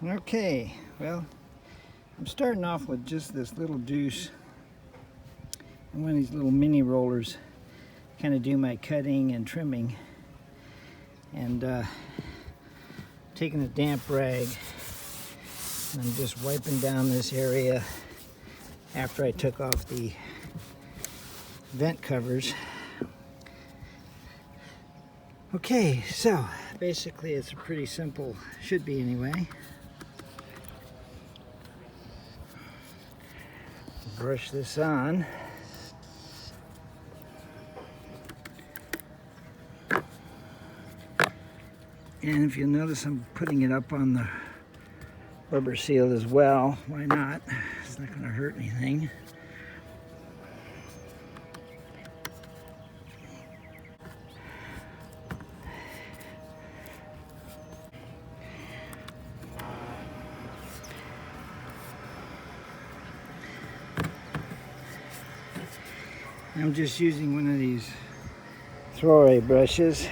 Okay, well, I'm starting off with just this little deuce and one of these little mini rollers, kind of do my cutting and trimming, and taking a damp rag and I'm just wiping down this area after I took off the vent covers. Okay, so basically it's a pretty simple, should be anyway. Brush this on. And if you'll notice, I'm putting it up on the rubber seal as well. Why not? It's not going to hurt anything. I'm just using one of these throwaway brushes.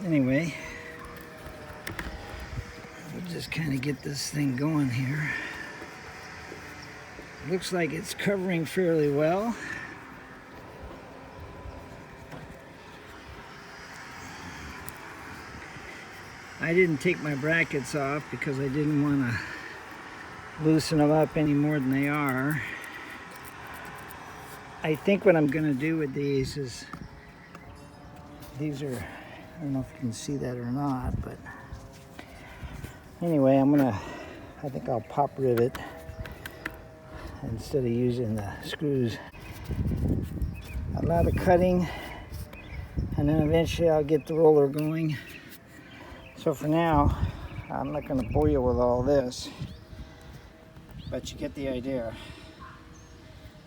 Anyway, we'll just kind of get this thing going here. Looks like it's covering fairly well. I didn't take my brackets off because I didn't want to loosen them up any more than they are. I think what I'm going to do with these is, these are, I don't know if you can see that or not, but anyway, I think I'll pop rivet instead of using the screws. A lot of cutting, and then eventually I'll get the roller going. So for now, I'm not going to bore you with all this, but you get the idea.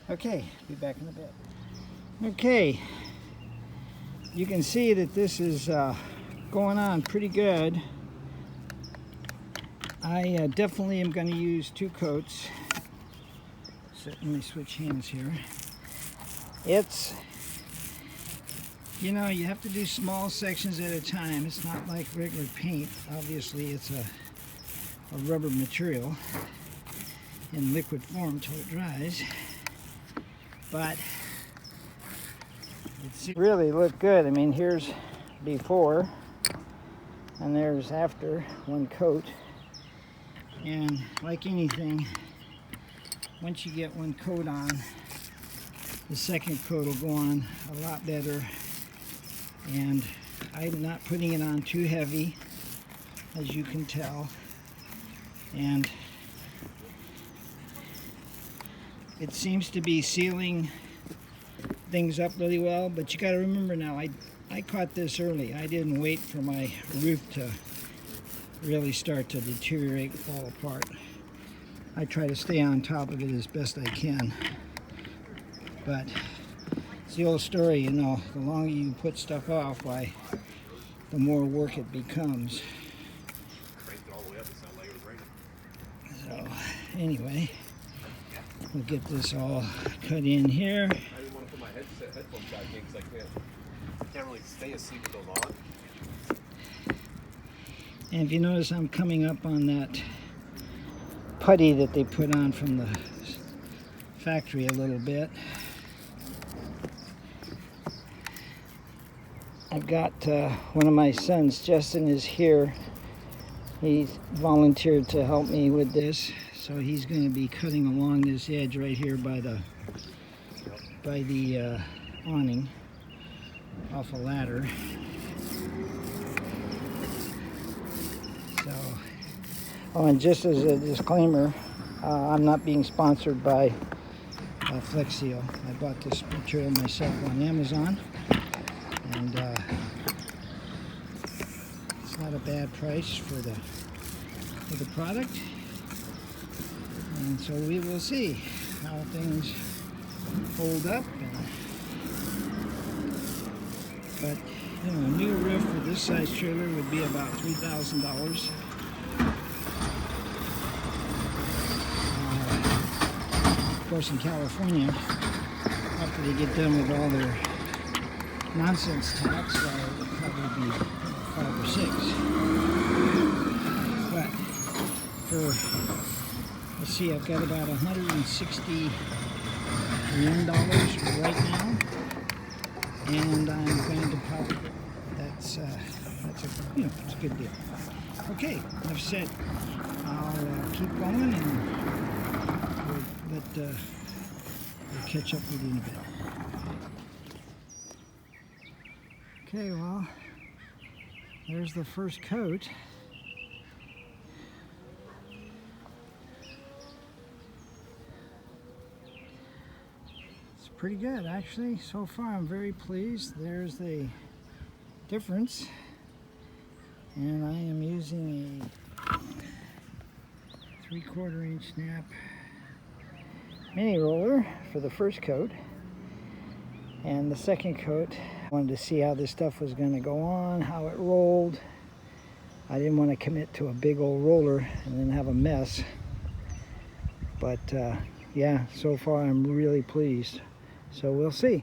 Okay, be back in a bit. Okay, you can see that this is going on pretty good. I definitely am going to use 2 coats. So let me switch hands here. It's, you know, you have to do small sections at a time. It's not like regular paint. Obviously, it's a rubber material in liquid form till it dries. But it really looked good. I mean, here's before and there's after one coat. And like anything, once you get one coat on, the second coat will go on a lot better. And I'm not putting it on too heavy, as you can tell. And it seems to be sealing things up really well, but you got to remember now, I caught this early. I didn't wait for my roof to really start to deteriorate and fall apart. I try to stay on top of it as best I can. But it's the old story, you know, the longer you put stuff off, why, the more work it becomes. So, anyway, we'll get this all cut in here. I didn't want to put my headphones back in because I can't really stay asleep with those on. And if you notice, I'm coming up on that putty that they put on from the factory a little bit. I've got one of my sons, Justin, is here. He's volunteered to help me with this, so he's going to be cutting along this edge right here by the awning off a ladder. So, oh, and just as a disclaimer, I'm not being sponsored by Flexsteel. I bought this material myself on Amazon, and it's not a bad price for the product. And so we will see how things hold up. But you know, a new roof for this size trailer would be about $3,000. course, in California, after they get done with all their nonsense tax, it'll probably be 5 or 6. But for, let's see, I've got about $161 right now, and I'm going to probably, that's a, it's a good deal. Okay, enough said. I'll keep going, and we'll catch up with you in a bit. Okay, well, there's the first coat. It's pretty good, actually. So far, I'm very pleased. There's the difference. And I am using a 3/4 inch snap mini roller for the first coat. And the second coat, I wanted to see how this stuff was going to go on, how it rolled. I didn't want to commit to a big old roller and then have a mess. But yeah, so far I'm really pleased. So we'll see.